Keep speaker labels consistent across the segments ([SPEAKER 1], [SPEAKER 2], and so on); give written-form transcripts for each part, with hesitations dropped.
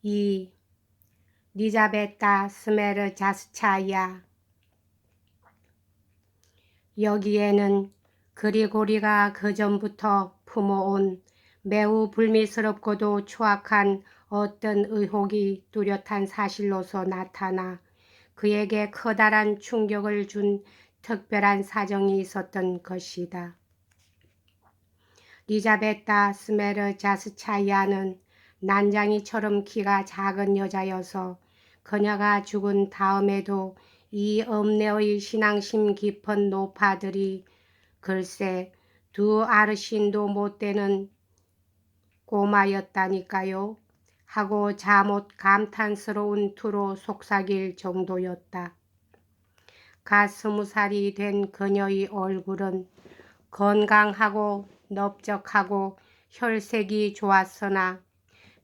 [SPEAKER 1] 이 리자베타 스메르자스차야. 여기에는 그리고리가 그전부터 품어온 매우 불미스럽고도 추악한 어떤 의혹이 뚜렷한 사실로서 나타나 그에게 커다란 충격을 준 특별한 사정이 있었던 것이다. 리자베타 스메르자스차야는 난장이처럼 키가 작은 여자여서 그녀가 죽은 다음에도 이 엄내의 신앙심 깊은 노파들이 글쎄 두 아르신도 못 되는 꼬마였다니까요 하고 잠옷 감탄스러운 투로 속삭일 정도였다. 갓 20살이 된 그녀의 얼굴은 건강하고 넓적하고 혈색이 좋았으나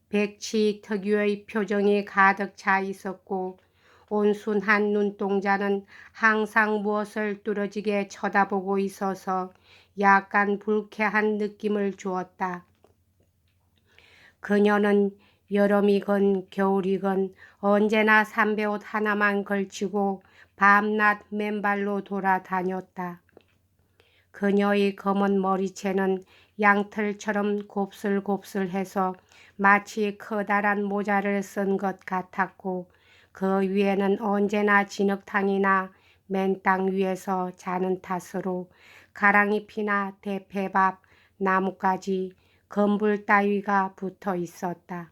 [SPEAKER 1] 백치 특유의 표정이 가득 차 있었고 온순한 눈동자는 항상 무엇을 뚫어지게 쳐다보고 있어서 약간 불쾌한 느낌을 주었다. 그녀는 여름이건 겨울이건 언제나 삼베옷 하나만 걸치고 밤낮 맨발로 돌아다녔다. 그녀의 검은 머리채는 양털처럼 곱슬곱슬해서 마치 커다란 모자를 쓴 것 같았고 그 위에는 언제나 진흙탕이나 맨 땅 위에서 자는 탓으로 가랑잎이나 대패밥, 나뭇가지, 건불 따위가 붙어 있었다.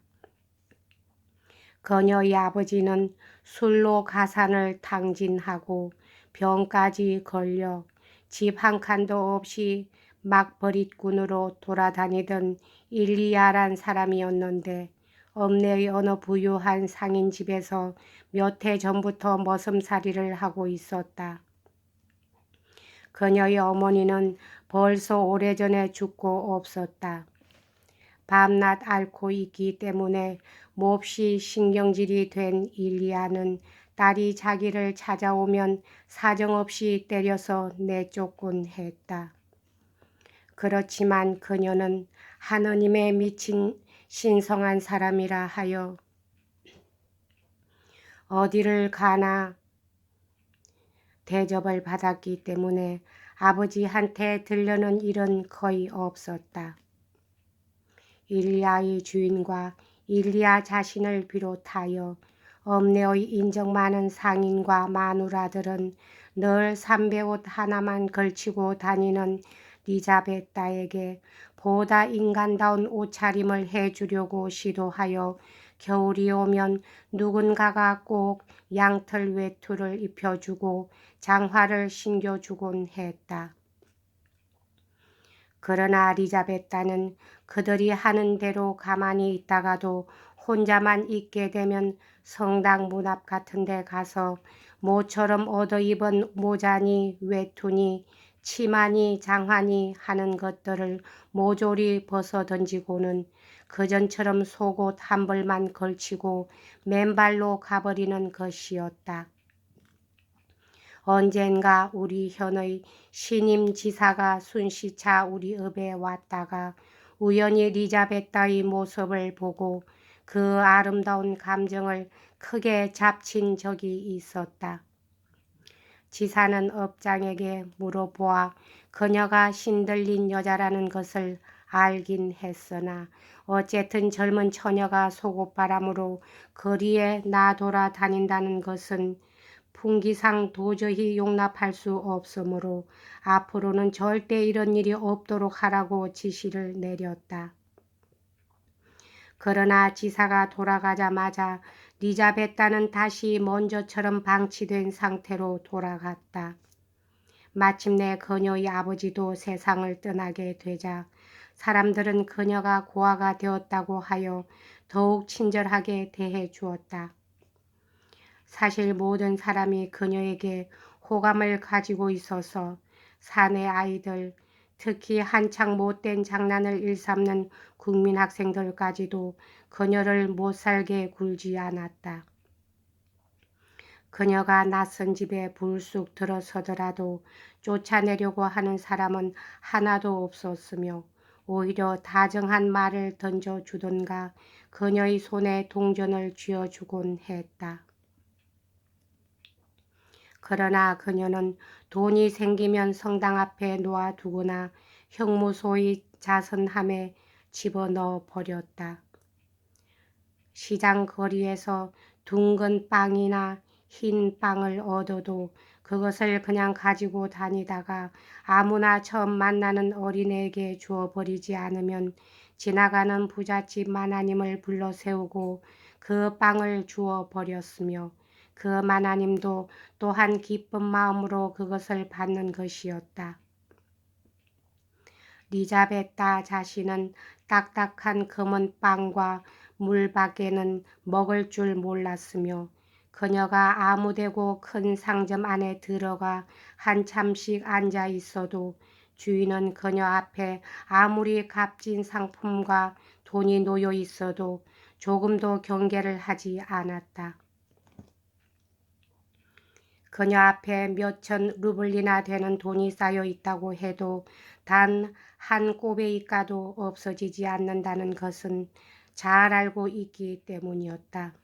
[SPEAKER 1] 그녀의 아버지는 술로 가산을 탕진하고 병까지 걸려 집 한 칸도 없이 막버릿꾼으로 돌아다니던 일리야란 사람이었는데 읍내의 어느 부유한 상인 집에서 몇 해 전부터 머슴살이를 하고 있었다. 그녀의 어머니는 벌써 오래전에 죽고 없었다. 밤낮 앓고 있기 때문에 몹시 신경질이 된 일리야는 딸이 자기를 찾아오면 사정없이 때려서 내쫓곤 했다. 그렇지만 그녀는 하느님에 미친 신성한 사람이라 하여 어디를 가나 대접을 받았기 때문에 아버지한테 들려는 일은 거의 없었다. 일리야의 주인과 일리야 자신을 비롯하여 읍내의 인정 많은 상인과 마누라들은 늘 삼베옷 하나만 걸치고 다니는 리자베타에게 보다 인간다운 옷차림을 해주려고 시도하여 겨울이 오면 누군가가 꼭 양털 외투를 입혀주고 장화를 신겨주곤 했다. 그러나 리자베타는 그들이 하는 대로 가만히 있다가도 혼자만 있게 되면 성당 문 앞 같은 데 가서 모처럼 얻어입은 모자니 외투니 치마니 장화니 하는 것들을 모조리 벗어던지고는 그전처럼 속옷 한 벌만 걸치고 맨발로 가버리는 것이었다. 언젠가 우리 현의 신임 지사가 순시차 우리 읍에 왔다가 우연히 리자베타의 모습을 보고 그 아름다운 감정을 크게 잡친 적이 있었다. 지사는 읍장에게 물어보아 그녀가 신들린 여자라는 것을 알긴 했으나 어쨌든 젊은 처녀가 속옷바람으로 거리에 나돌아 다닌다는 것은 풍기상 도저히 용납할 수 없으므로 앞으로는 절대 이런 일이 없도록 하라고 지시를 내렸다. 그러나 지사가 돌아가자마자 리자베타는 다시 먼저처럼 방치된 상태로 돌아갔다. 마침내 그녀의 아버지도 세상을 떠나게 되자 사람들은 그녀가 고아가 되었다고 하여 더욱 친절하게 대해 주었다. 사실 모든 사람이 그녀에게 호감을 가지고 있어서 사내 아이들, 특히 한창 못된 장난을 일삼는 국민학생들까지도 그녀를 못살게 굴지 않았다. 그녀가 낯선 집에 불쑥 들어서더라도 쫓아내려고 하는 사람은 하나도 없었으며 오히려 다정한 말을 던져주던가 그녀의 손에 동전을 쥐어주곤 했다. 그러나 그녀는 돈이 생기면 성당 앞에 놓아두거나 형무소의 자선함에 집어넣어 버렸다. 시장 거리에서 둥근 빵이나 흰 빵을 얻어도 그것을 그냥 가지고 다니다가 아무나 처음 만나는 어린애에게 주어버리지 않으면 지나가는 부잣집 마나님을 불러 세우고 그 빵을 주어 버렸으며 그 마나님도 또한 기쁜 마음으로 그것을 받는 것이었다. 리자베타 자신은 딱딱한 검은 빵과 물 밖에는 먹을 줄 몰랐으며 그녀가 아무데고 큰 상점 안에 들어가 한참씩 앉아 있어도 주인은 그녀 앞에 아무리 값진 상품과 돈이 놓여 있어도 조금도 경계를 하지 않았다. 그녀 앞에 몇천 루블리나 되는 돈이 쌓여 있다고 해도 단 한 꼬베이가도 없어지지 않는다는 것은 잘 알고 있기 때문이었다.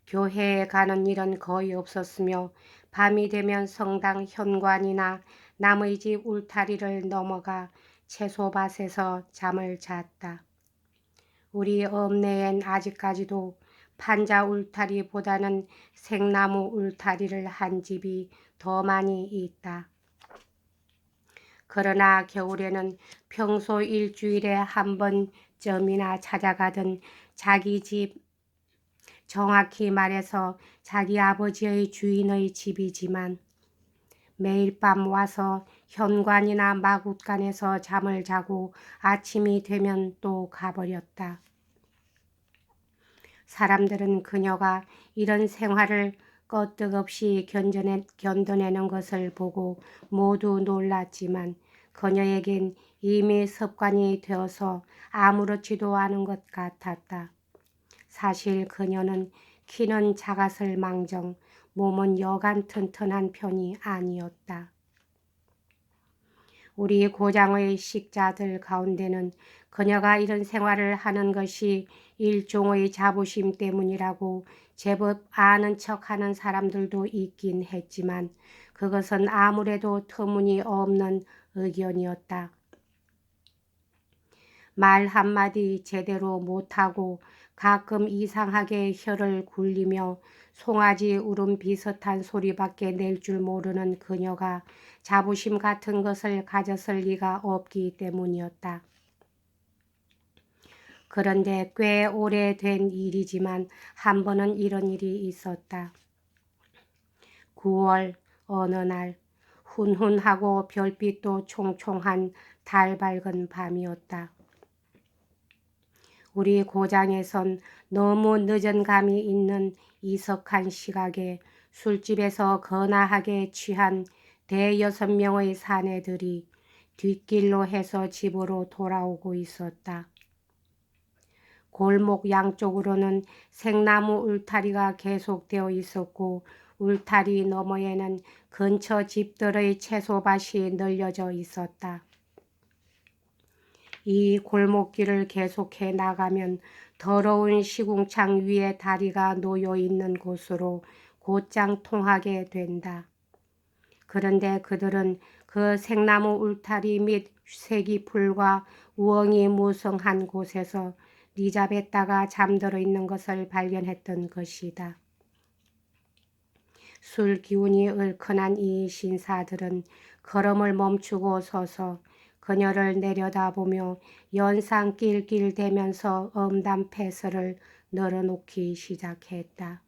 [SPEAKER 1] 교회에 가는 일은 거의 없었으며 밤이 되면 성당 현관이나 남의 집 울타리를 넘어가 채소밭에서 잠을 잤다. 우리 읍내엔 아직까지도 판자 울타리보다는 생나무 울타리를 한 집이 더 많이 있다. 그러나 겨울에는 평소 일주일에 한 번쯤이나 찾아가던 자기 집, 정확히 말해서 자기 아버지의 주인의 집이지만 매일 밤 와서 현관이나 마굿간에서 잠을 자고 아침이 되면 또 가버렸다. 사람들은 그녀가 이런 생활을 끄떡없이 견뎌내는 것을 보고 모두 놀랐지만 그녀에겐 이미 습관이 되어서 아무렇지도 않은 것 같았다. 사실 그녀는 키는 작았을 망정 몸은 여간 튼튼한 편이 아니었다. 우리 고장의 식자들 가운데는 그녀가 이런 생활을 하는 것이 일종의 자부심 때문이라고 제법 아는 척하는 사람들도 있긴 했지만 그것은 아무래도 터무니없는 의견이었다. 말 한마디 제대로 못하고 가끔 이상하게 혀를 굴리며 송아지 울음 비슷한 소리밖에 낼 줄 모르는 그녀가 자부심 같은 것을 가졌을 리가 없기 때문이었다. 그런데 꽤 오래된 일이지만 한 번은 이런 일이 있었다. 9월 어느 날 훈훈하고 별빛도 총총한 달 밝은 밤이었다. 우리 고장에선 너무 늦은 감이 있는 이석한 시각에 술집에서 거나하게 취한 5~6명의 사내들이 뒷길로 해서 집으로 돌아오고 있었다. 골목 양쪽으로는 생나무 울타리가 계속되어 있었고 울타리 너머에는 근처 집들의 채소밭이 널려져 있었다. 이 골목길을 계속해 나가면 더러운 시궁창 위에 다리가 놓여 있는 곳으로 곧장 통하게 된다. 그런데 그들은 그 생나무 울타리 및 쇠기풀과 우엉이 무성한 곳에서 리자베타가 잠들어 있는 것을 발견했던 것이다. 술 기운이 얼큰한 이 신사들은 걸음을 멈추고 서서 그녀를 내려다보며 연상 낄낄대면서 엄담 패설을 늘어놓기 시작했다.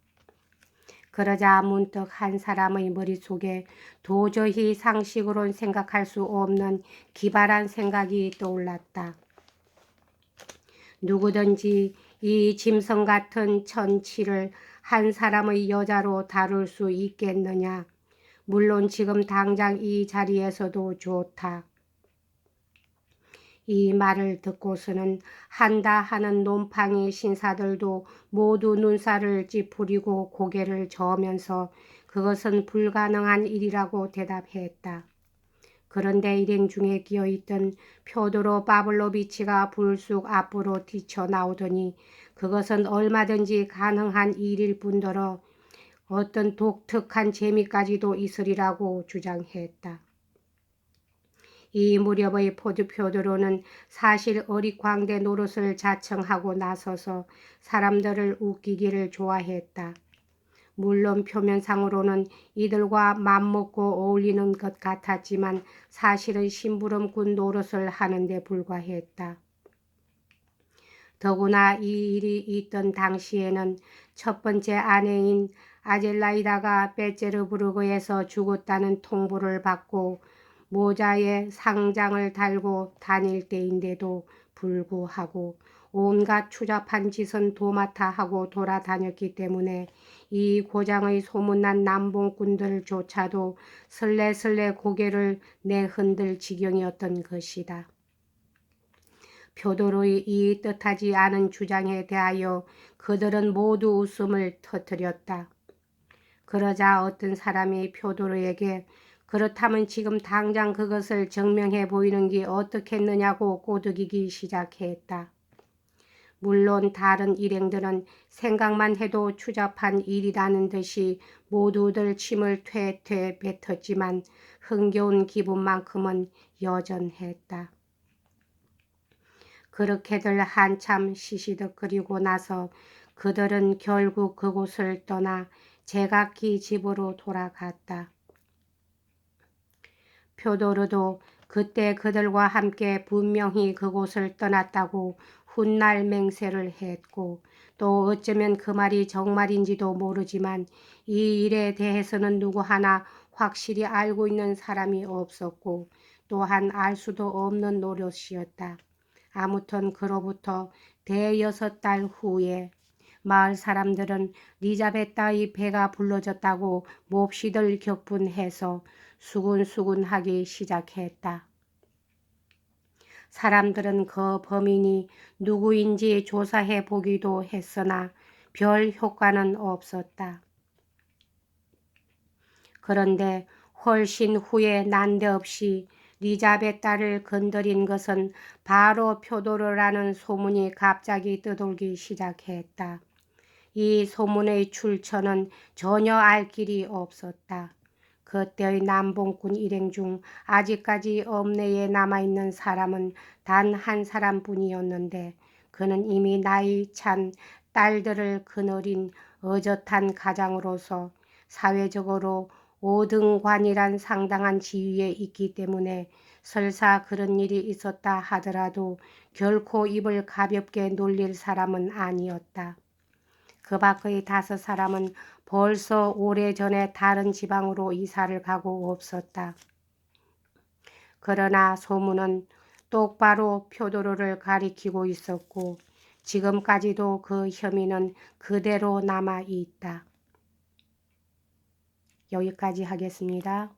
[SPEAKER 1] 그러자 문득 한 사람의 머릿속에 도저히 상식으론 생각할 수 없는 기발한 생각이 떠올랐다. 누구든지 이 짐승 같은 천치를 한 사람의 여자로 다룰 수 있겠느냐? 물론 지금 당장 이 자리에서도 좋다. 이 말을 듣고서는 한다 하는 놈팡이 신사들도 모두 눈살을 찌푸리고 고개를 저으면서 그것은 불가능한 일이라고 대답했다. 그런데 일행 중에 끼어있던 표도로 파블로비치가 불쑥 앞으로 뛰쳐나오더니 그것은 얼마든지 가능한 일일 뿐더러 어떤 독특한 재미까지도 있으리라고 주장했다. 이 무렵의 표도로는 사실 어릿광대 노릇을 자청하고 나서서 사람들을 웃기기를 좋아했다. 물론 표면상으로는 이들과 맘먹고 어울리는 것 같았지만 사실은 심부름꾼 노릇을 하는데 불과했다. 더구나 이 일이 있던 당시에는 첫 번째 아내인 아젤라이다가 베제르부르크에서 죽었다는 통보를 받고 모자에 상장을 달고 다닐 때인데도 불구하고 온갖 추잡한 짓은 도맡아 하고 돌아다녔기 때문에 이 고장의 소문난 남봉꾼들조차도 슬레슬레 고개를 내흔들 지경이었던 것이다. 표도로의 이 뜻하지 않은 주장에 대하여 그들은 모두 웃음을 터뜨렸다. 그러자 어떤 사람이 표도로에게 그렇다면 지금 당장 그것을 증명해 보이는 게 어떻겠느냐고 꼬드기기 시작했다. 물론 다른 일행들은 생각만 해도 추잡한 일이라는 듯이 모두들 침을 퇴퇴 뱉었지만 흥겨운 기분만큼은 여전했다. 그렇게들 한참 시시덕거리고 나서 그들은 결국 그곳을 떠나 제각기 집으로 돌아갔다. 표도르도 그때 그들과 함께 분명히 그곳을 떠났다고 훗날 맹세를 했고 또 어쩌면 그 말이 정말인지도 모르지만 이 일에 대해서는 누구 하나 확실히 알고 있는 사람이 없었고 또한 알 수도 없는 노릇이었다. 아무튼 그로부터 대여섯 달 후에 마을 사람들은 리자베타의 배가 불러졌다고 몹시들 격분해서 수군수군하기 시작했다. 사람들은 그 범인이 누구인지 조사해 보기도 했으나 별 효과는 없었다. 그런데 훨씬 후에 난데없이 리자베타를 건드린 것은 바로 표도르라는 소문이 갑자기 떠돌기 시작했다. 이 소문의 출처는 전혀 알 길이 없었다. 그때의 남봉꾼 일행 중 아직까지 읍내에 남아있는 사람은 단 한 사람뿐이었는데 그는 이미 나이 찬 딸들을 거느린 어젓한 가장으로서 사회적으로 5등관이란 상당한 지위에 있기 때문에 설사 그런 일이 있었다 하더라도 결코 입을 가볍게 놀릴 사람은 아니었다. 그 밖의 5사람은 벌써 오래전에 다른 지방으로 이사를 가고 없었다. 그러나 소문은 똑바로 표도르를 가리키고 있었고 지금까지도 그 혐의는 그대로 남아 있다. 여기까지 하겠습니다.